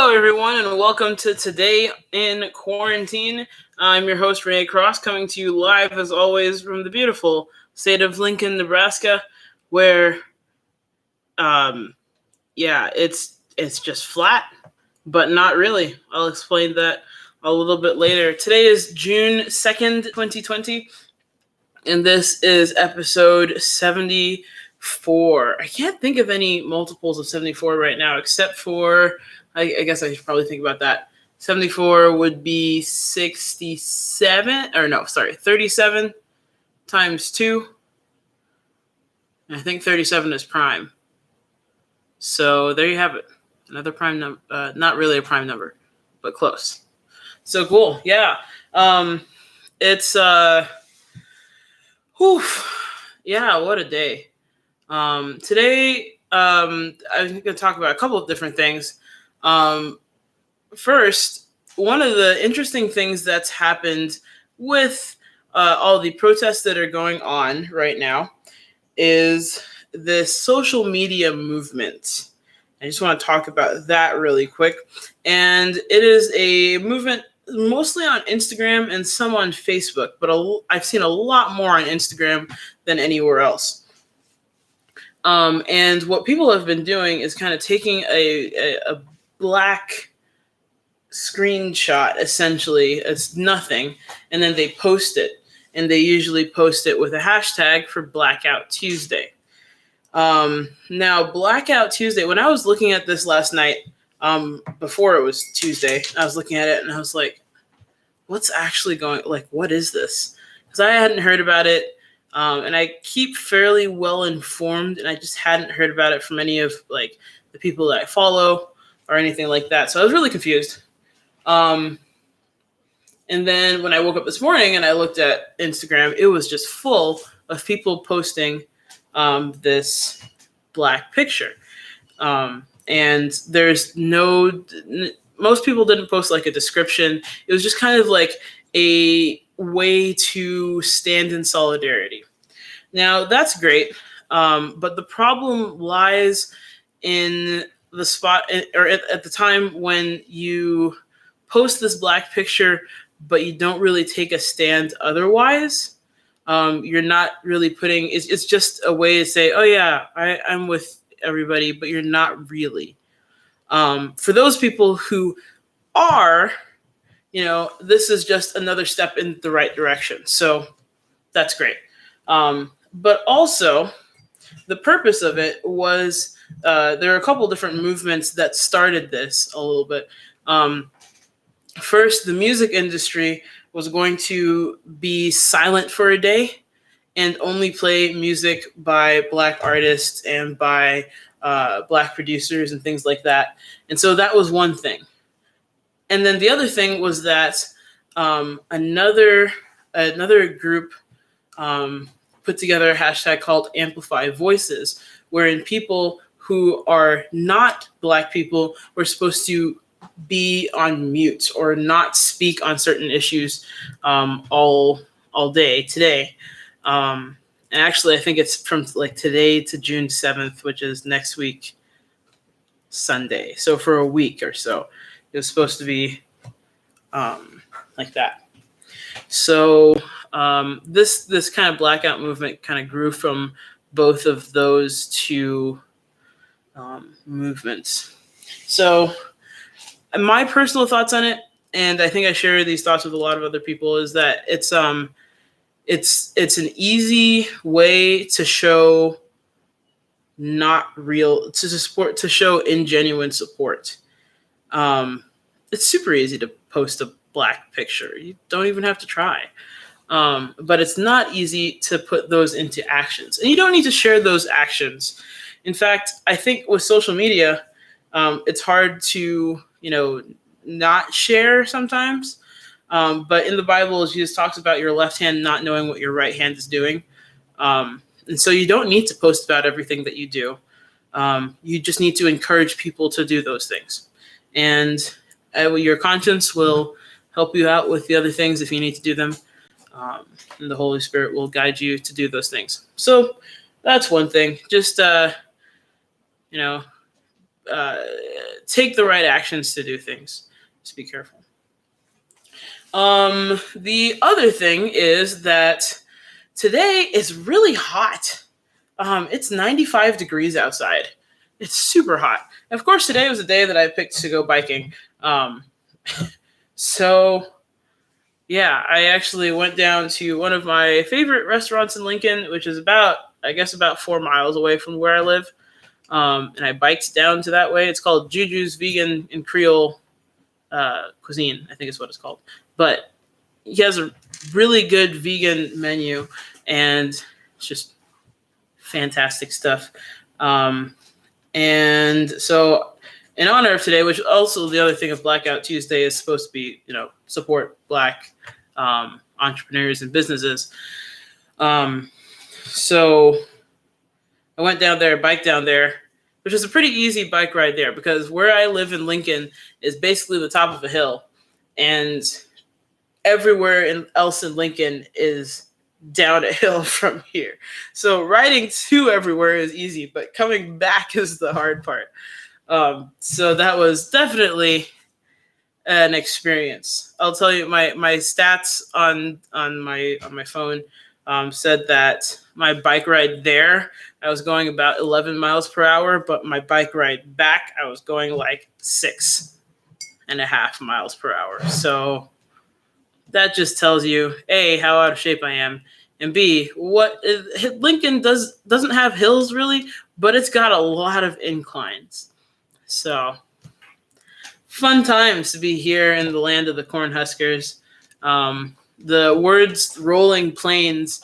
Hello, everyone, and welcome to Today in Quarantine. I'm your host, Renee Cross, coming to you live, as always, from the beautiful state of Lincoln, Nebraska, where, it's just flat, but not really. I'll explain that a little bit later. Today is June 2nd, 2020, and this is episode 74. I can't think of any multiples of 74 right now, except for, I guess I should probably think about that. 74 would be 37 times 2. I think 37 is prime. So there you have it. Another prime number. Not really a prime number, but close. So cool. Yeah. It's, yeah, what a day. Today, I'm going to talk about a couple of different things. First, one of the interesting things that's happened with all the protests that are going on right now is this social media movement. I just want to talk about that really quick. And it is a movement mostly on Instagram and some on Facebook, but I've seen a lot more on Instagram than anywhere else. And what people have been doing is kind of taking a black screenshot, essentially. It's nothing, and then they post it, and they usually post it with a hashtag for Blackout Tuesday. Now, Blackout Tuesday, when I was looking at this last night, before it was Tuesday, I was looking at it and I was like, what's actually what is this? Because I hadn't heard about it. And I keep fairly well informed, and I just hadn't heard about it from any of the people that I follow or anything like that. So I was really confused. And then when I woke up this morning and I looked at Instagram, it was just full of people posting this black picture. And most people didn't post a description. It was just kind of like a way to stand in solidarity. Now, that's great, but the problem lies in the spot, or at the time when you post this black picture, but you don't really take a stand otherwise. You're not really it's just a way to say, oh yeah, I'm with everybody, but you're not really. For those people who are, this is just another step in the right direction. So that's great. But also, the purpose of it was, there are a couple different movements that started this a little bit. First, the music industry was going to be silent for a day and only play music by black artists and by black producers and things like that. And so that was one thing. And then the other thing was that another group put together a hashtag called Amplify Voices, wherein people who are not black people were supposed to be on mute or not speak on certain issues all day today. And actually, I think it's from today to June 7th, which is next week, Sunday. So for a week or so, it was supposed to be like that. So this kind of blackout movement kind of grew from both of those two movements. So my personal thoughts on it, and I think I share these thoughts with a lot of other people, is that it's an easy way to show to show ingenuine support. It's super easy to post a black picture. You don't even have to try. But it's not easy to put those into actions. And you don't need to share those actions. In fact, I think with social media, it's hard to, not share sometimes. But in the Bible, Jesus talks about your left hand not knowing what your right hand is doing. And so you don't need to post about everything that you do. You just need to encourage people to do those things. And your conscience will help you out with the other things if you need to do them. And the Holy Spirit will guide you to do those things. So that's one thing. Just, take the right actions to do things. Just be careful. The other thing is that today is really hot. It's 95 degrees outside. It's super hot. And of course, today was a day that I picked to go biking. So, yeah, I actually went down to one of my favorite restaurants in Lincoln, which is about 4 miles away from where I live. And I biked down to that way. It's called Juju's Vegan and Creole Cuisine, I think is what it's called. But he has a really good vegan menu, and it's just fantastic stuff. And so in honor of today, which also the other thing of Blackout Tuesday is supposed to be, support Black entrepreneurs and businesses. So I went down there, biked down there, which is a pretty easy bike ride there because where I live in Lincoln is basically the top of a hill, and everywhere else in Lincoln is down a hill from here. So riding to everywhere is easy, but coming back is the hard part. So that was definitely an experience. I'll tell you, my stats on my phone said that my bike ride there, I was going about 11 miles per hour, but my bike ride back, I was going like 6.5 miles per hour. So that just tells you, A, how out of shape I am, and B, Lincoln doesn't have hills really, but it's got a lot of inclines. So fun times to be here in the land of the Cornhuskers. The words rolling plains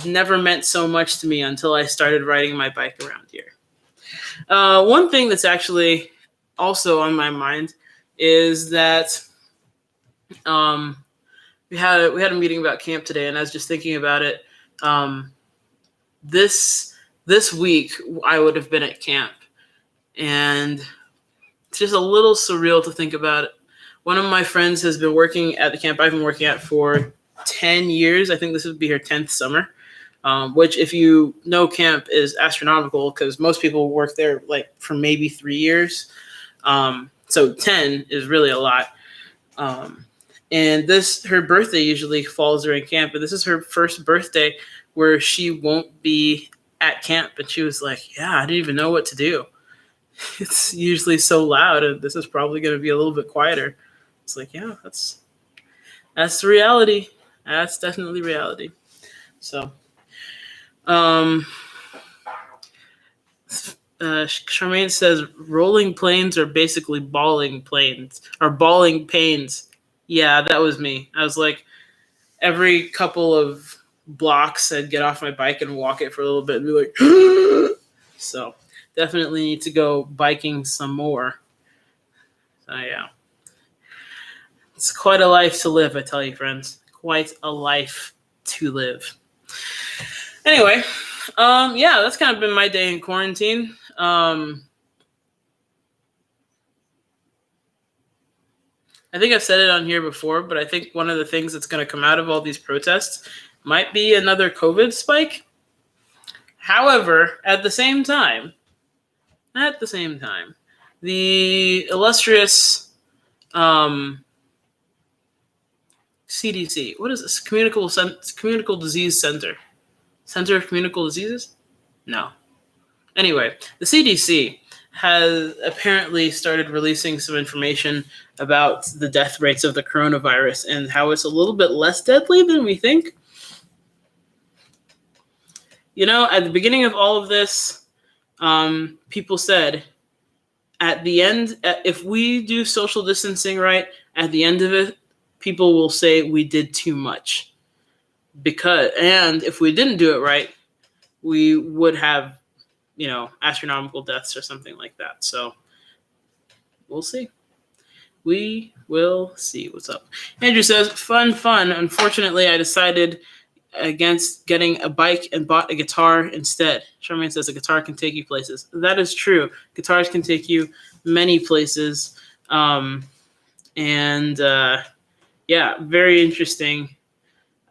never meant so much to me until I started riding my bike around here. One thing that's actually also on my mind is that we had a meeting about camp today, and I was just thinking about it. This week I would have been at camp, and it's just a little surreal to think about it. One of my friends has been working at the camp I've been working at for 10 years. I think this would be her 10th summer, which, if you know camp, is astronomical because most people work there like for maybe 3 years. So 10 is really a lot. And her birthday usually falls during camp, and this is her first birthday where she won't be at camp. And she was like, yeah, I didn't even know what to do. It's usually so loud, and this is probably going to be a little bit quieter. It's like, yeah, that's the reality. That's definitely reality. So, Charmaine says rolling plains are basically bawling pains. Yeah, that was me. I was like, every couple of blocks, I'd get off my bike and walk it for a little bit and be like, so definitely need to go biking some more. So yeah, it's quite a life to live, I tell you, friends. Quite a life to live. Anyway, yeah, that's kind of been my day in quarantine. I think I've said it on here before, but I think one of the things that's going to come out of all these protests might be another COVID spike. However, at the same time, the illustrious CDC, what is this? Communicable Disease Center. Center of Communicable Diseases? No. Anyway, the CDC has apparently started releasing some information about the death rates of the coronavirus and how it's a little bit less deadly than we think. At the beginning of all of this, people said, at the end, if we do social distancing right, at the end of it, people will say we did too much. And if we didn't do it right, we would have, astronomical deaths or something like that. So we'll see. We will see what's up. Andrew says, fun. Unfortunately, I decided against getting a bike and bought a guitar instead. Charmaine says a guitar can take you places. That is true. Guitars can take you many places. Yeah, very interesting.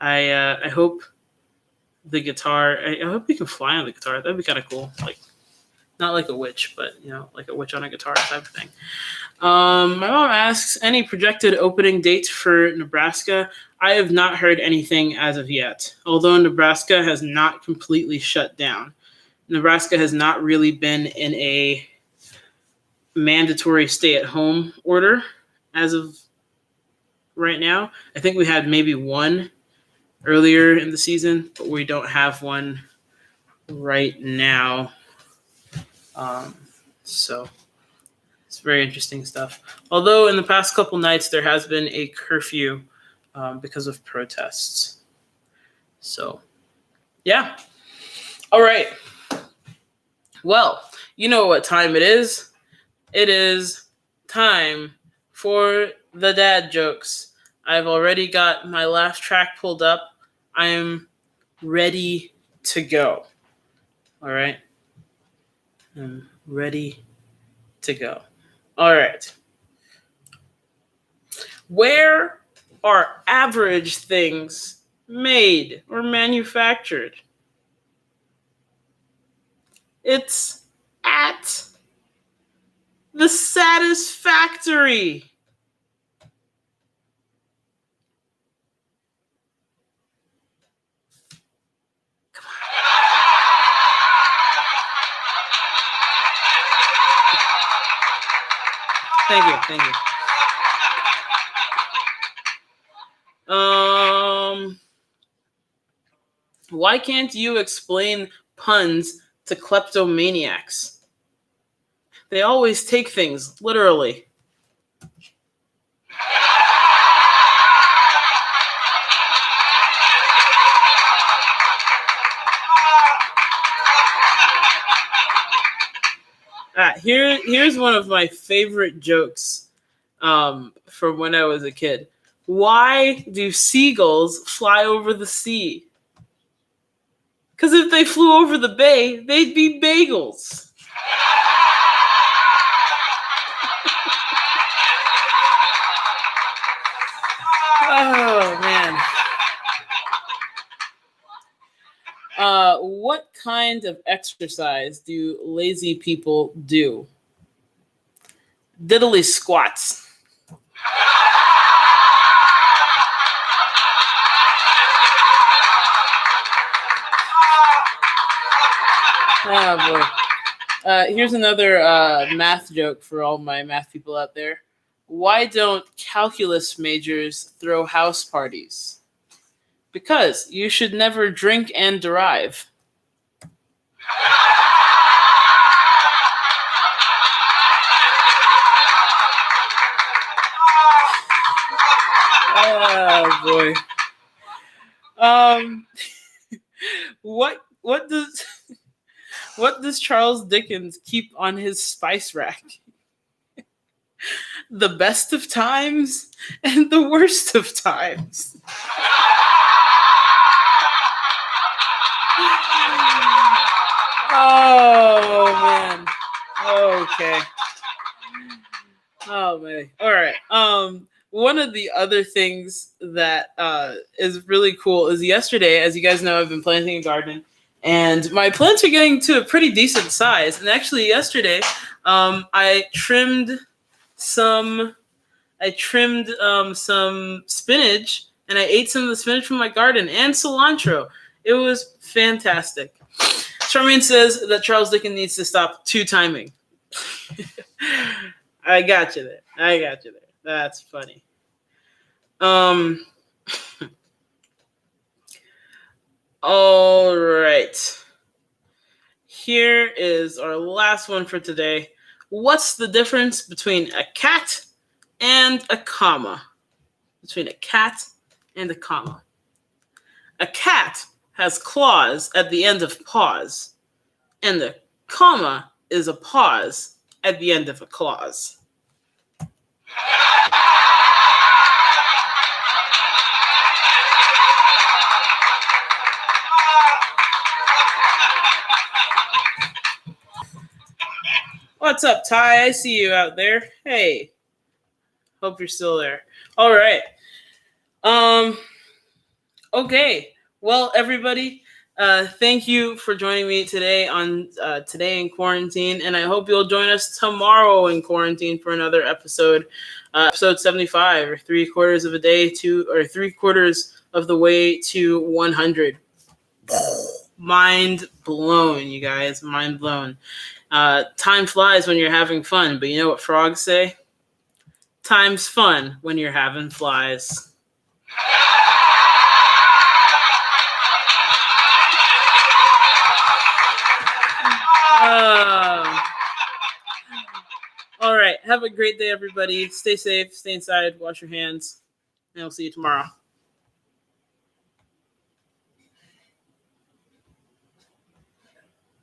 I hope the guitar, I hope you can fly on the guitar. That'd be kind of cool. Like Not like a witch, but like a witch on a guitar type of thing. My mom asks, any projected opening dates for Nebraska? I have not heard anything as of yet. Although Nebraska has not completely shut down. Nebraska has not really been in a mandatory stay-at-home order as of right now. I think we had maybe one earlier in the season, but we don't have one right now. So it's very interesting stuff. Although in the past couple nights there has been a curfew because of protests. So, yeah. All right. Well, you know what time it is. It is time for the dad jokes. I've already got my laugh track pulled up. I am ready to go. All right. I'm ready to go. All right. Where are average things made or manufactured? It's at the Satisfactory. Come on. Thank you. Why can't you explain puns to kleptomaniacs? They always take things literally. Here's one of my favorite jokes from when I was a kid. Why do seagulls fly over the sea? Because if they flew over the bay, they'd be bagels. Oh, man. What kind of exercise do lazy people do? Diddly squats. Oh, boy. Here's another math joke for all my math people out there. Why don't calculus majors throw house parties? Because you should never drink and derive. Oh boy. What does Charles Dickens keep on his spice rack? The best of times and the worst of times. Oh man. Okay. Oh man. All right. One of the other things that is really cool is yesterday, as you guys know, I've been planting a garden, and my plants are getting to a pretty decent size. And actually, yesterday, I trimmed some spinach, and I ate some of the spinach from my garden and cilantro. It was fantastic. Charmaine says that Charles Dickens needs to stop two-timing. I got you there. That's funny. All right. Here is our last one for today. What's the difference between a cat and a comma? Between a cat and a comma. A cat has claws at the end of paws, and a comma is a pause at the end of a clause. What's up, Ty? I see you out there. Hey. Hope you're still there. All right. Okay. Well, everybody, Thank you for joining me today on Today in Quarantine, and I hope you'll join us tomorrow in quarantine for another episode, episode 75, or 3/4 of a day to, or 3/4 of the way to 100. Mind blown, you guys, mind blown. Time flies when you're having fun, but you know what frogs say? Time's fun when you're having flies. All right. Have a great day, everybody. Stay safe, stay inside, wash your hands, and we'll see you tomorrow.